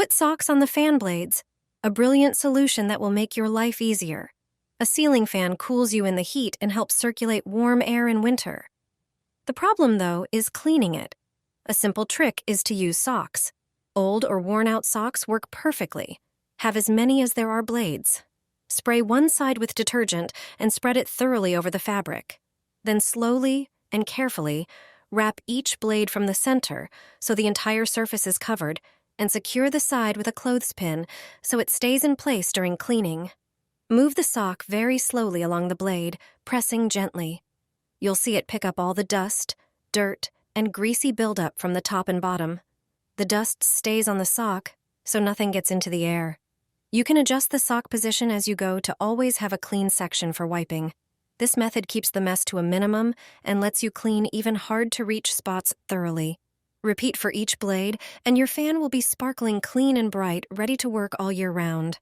Put socks on the fan blades, a brilliant solution that will make your life easier. A ceiling fan cools you in the heat and helps circulate warm air in winter. The problem, though, is cleaning it. A simple trick is to use socks. Old or worn-out socks work perfectly. Have as many as there are blades. Spray one side with detergent and spread it thoroughly over the fabric. Then slowly and carefully wrap each blade from the center so the entire surface is covered, and secure the side with a clothespin so it stays in place during cleaning. Move the sock very slowly along the blade, pressing gently. You'll see it pick up all the dust, dirt, and greasy buildup from the top and bottom. The dust stays on the sock, so nothing gets into the air. You can adjust the sock position as you go to always have a clean section for wiping. This method keeps the mess to a minimum and lets you clean even hard-to-reach spots thoroughly. Repeat for each blade, and your fan will be sparkling clean and bright, ready to work all year round.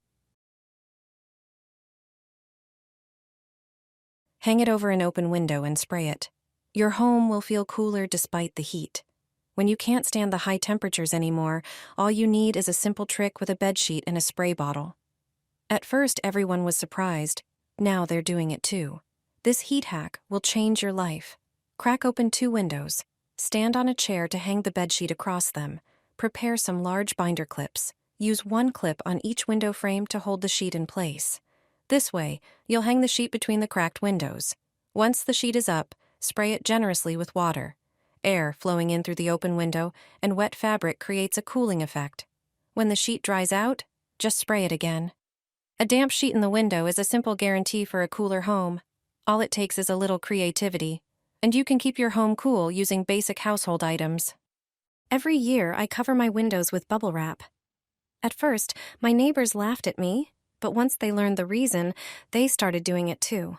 Hang it over an open window and spray it. Your home will feel cooler despite the heat. When you can't stand the high temperatures anymore, all you need is a simple trick with a bedsheet and a spray bottle. At first, everyone was surprised. Now they're doing it too. This heat hack will change your life. Crack open 2 windows. Stand on a chair to hang the bedsheet across them. Prepare some large binder clips. Use 1 clip on each window frame to hold the sheet in place. This way, you'll hang the sheet between the cracked windows. Once the sheet is up, spray it generously with water. Air flowing in through the open window and wet fabric creates a cooling effect. When the sheet dries out, just spray it again. A damp sheet in the window is a simple guarantee for a cooler home. All it takes is a little creativity, and you can keep your home cool using basic household items. Every year, I cover my windows with bubble wrap. At first, my neighbors laughed at me, but once they learned the reason, they started doing it too.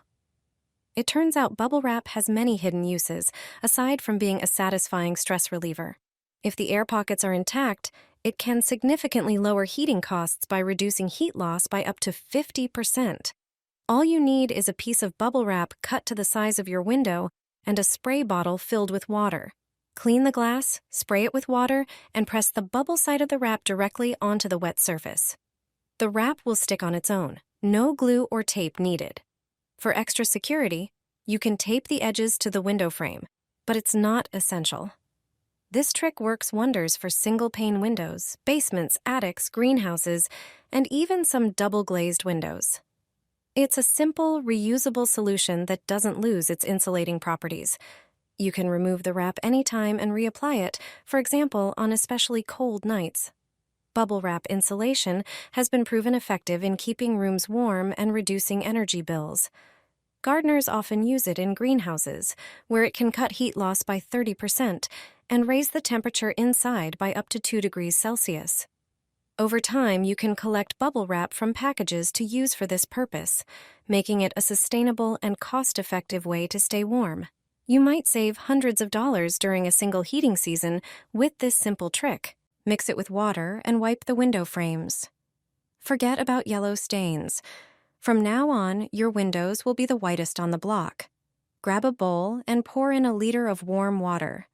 It turns out bubble wrap has many hidden uses, aside from being a satisfying stress reliever. If the air pockets are intact, it can significantly lower heating costs by reducing heat loss by up to 50%. All you need is a piece of bubble wrap cut to the size of your window and a spray bottle filled with water. Clean the glass, spray it with water, and press the bubble side of the wrap directly onto the wet surface. The wrap will stick on its own. No glue or tape needed. For extra security, you can tape the edges to the window frame, but it's not essential. This trick works wonders for single-pane windows, basements, attics, greenhouses, and even some double-glazed windows. It's a simple, reusable solution that doesn't lose its insulating properties. You can remove the wrap anytime and reapply it, for example, on especially cold nights. Bubble wrap insulation has been proven effective in keeping rooms warm and reducing energy bills. Gardeners often use it in greenhouses, where it can cut heat loss by 30% and raise the temperature inside by up to 2 degrees Celsius. Over time, you can collect bubble wrap from packages to use for this purpose, making it a sustainable and cost-effective way to stay warm. You might save hundreds of dollars during a single heating season with this simple trick. Mix it with water and wipe the window frames. Forget about yellow stains. From now on, your windows will be the whitest on the block. Grab a bowl and pour in a liter of warm water.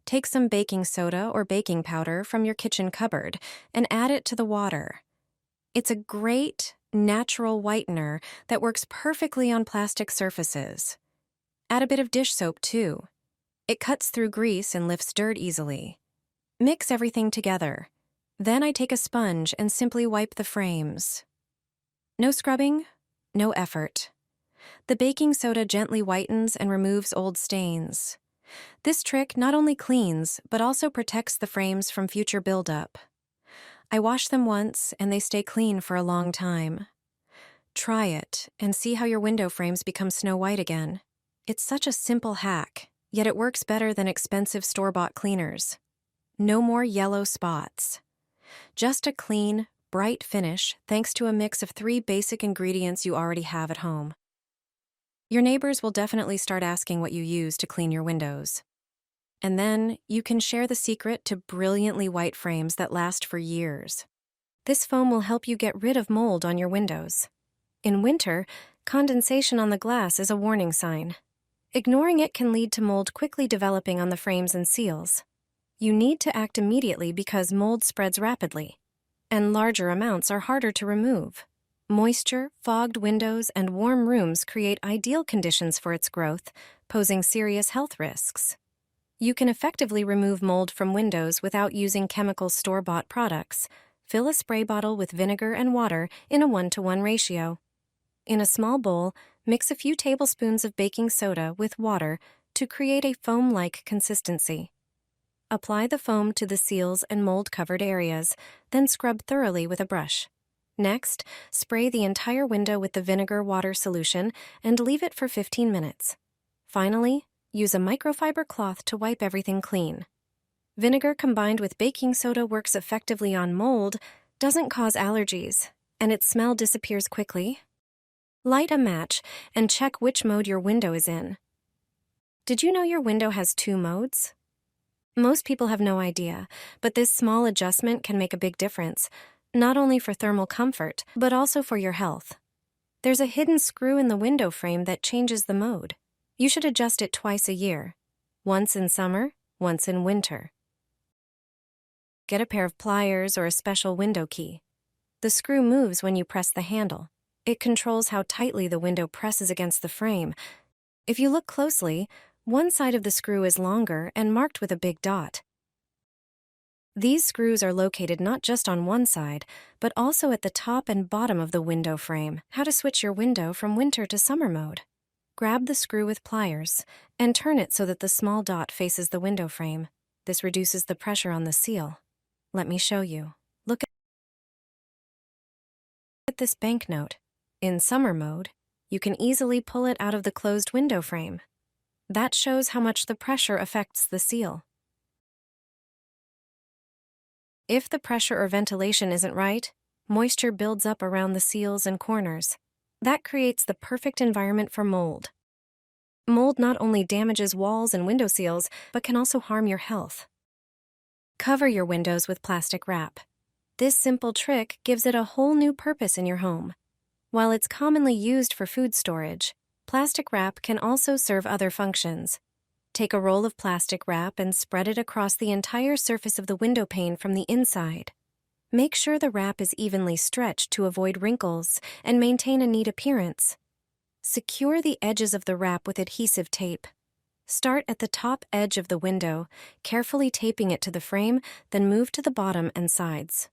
Take some baking soda or baking powder from your kitchen cupboard and add it to the water. It's a great, natural whitener that works perfectly on plastic surfaces. Add a bit of dish soap, too. It cuts through grease and lifts dirt easily. Mix everything together. Then I take a sponge and simply wipe the frames. No scrubbing, no effort. The baking soda gently whitens and removes old stains. This trick not only cleans, but also protects the frames from future buildup. I wash them once, and they stay clean for a long time. Try it, and see how your window frames become snow white again. It's such a simple hack, yet it works better than expensive store-bought cleaners. No more yellow spots. Just a clean, bright finish thanks to a mix of 3 basic ingredients you already have at home. Your neighbors will definitely start asking what you use to clean your windows. And then you can share the secret to brilliantly white frames that last for years. This foam will help you get rid of mold on your windows. In winter, condensation on the glass is a warning sign. Ignoring it can lead to mold quickly developing on the frames and seals. You need to act immediately because mold spreads rapidly. and larger amounts are harder to remove. Moisture, fogged windows, and warm rooms create ideal conditions for its growth, posing serious health risks. You can effectively remove mold from windows without using chemical store-bought products. Fill a spray bottle with vinegar and water in a 1-to-1 ratio. In a small bowl, mix a few tablespoons of baking soda with water to create a foam-like consistency. Apply the foam to the seals and mold-covered areas, then scrub thoroughly with a brush. Next, spray the entire window with the vinegar water solution and leave it for 15 minutes. Finally, use a microfiber cloth to wipe everything clean. Vinegar combined with baking soda works effectively on mold, doesn't cause allergies, and its smell disappears quickly. Light a match and check which mode your window is in. Did you know your window has 2 modes? Most people have no idea, but this small adjustment can make a big difference, not only for thermal comfort, but also for your health. There's a hidden screw in the window frame that changes the mode. You should adjust it twice a year, once in summer, once in winter. Get a pair of pliers or a special window key. The screw moves when you press the handle. It controls how tightly the window presses against the frame. If you look closely, one side of the screw is longer and marked with a big dot. These screws are located not just on one side, but also at the top and bottom of the window frame. How to switch your window from winter to summer mode. Grab the screw with pliers and turn it so that the small dot faces the window frame. This reduces the pressure on the seal. Let me show you. Look at this banknote. In summer mode, you can easily pull it out of the closed window frame. That shows how much the pressure affects the seal. If the pressure or ventilation isn't right, moisture builds up around the seals and corners. That creates the perfect environment for mold. Mold not only damages walls and window seals, but can also harm your health. Cover your windows with plastic wrap. This simple trick gives it a whole new purpose in your home. While it's commonly used for food storage, plastic wrap can also serve other functions. Take a roll of plastic wrap and spread it across the entire surface of the window pane from the inside. Make sure the wrap is evenly stretched to avoid wrinkles and maintain a neat appearance. Secure the edges of the wrap with adhesive tape. Start at the top edge of the window, carefully taping it to the frame, then move to the bottom and sides.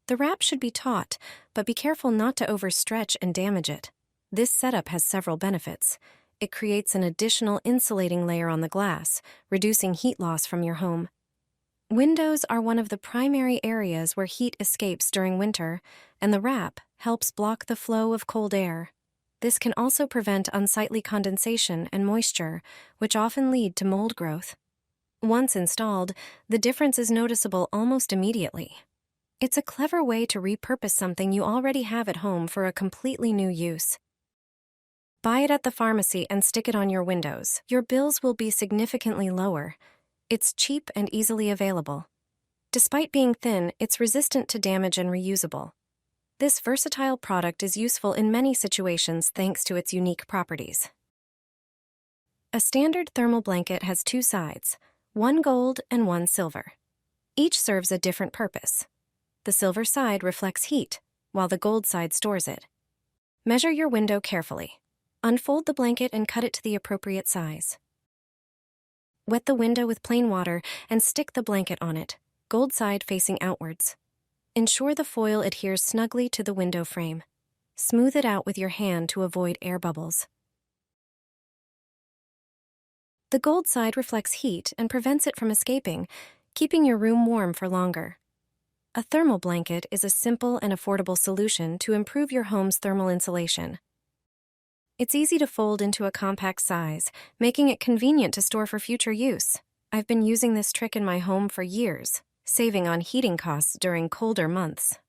The wrap should be taut, but be careful not to overstretch and damage it. This setup has several benefits. It creates an additional insulating layer on the glass, reducing heat loss from your home. Windows are one of the primary areas where heat escapes during winter, and the wrap helps block the flow of cold air. This can also prevent unsightly condensation and moisture, which often lead to mold growth. Once installed, the difference is noticeable almost immediately. It's a clever way to repurpose something you already have at home for a completely new use. Buy it at the pharmacy and stick it on your windows. Your bills will be significantly lower. It's cheap and easily available. Despite being thin, it's resistant to damage and reusable. This versatile product is useful in many situations thanks to its unique properties. A standard thermal blanket has 2 sides, one gold and one silver. Each serves a different purpose. The silver side reflects heat, while the gold side stores it. Measure your window carefully. Unfold the blanket and cut it to the appropriate size. Wet the window with plain water and stick the blanket on it, gold side facing outwards. Ensure the foil adheres snugly to the window frame. Smooth it out with your hand to avoid air bubbles. The gold side reflects heat and prevents it from escaping, keeping your room warm for longer. A thermal blanket is a simple and affordable solution to improve your home's thermal insulation. It's easy to fold into a compact size, making it convenient to store for future use. I've been using this trick in my home for years, saving on heating costs during colder months.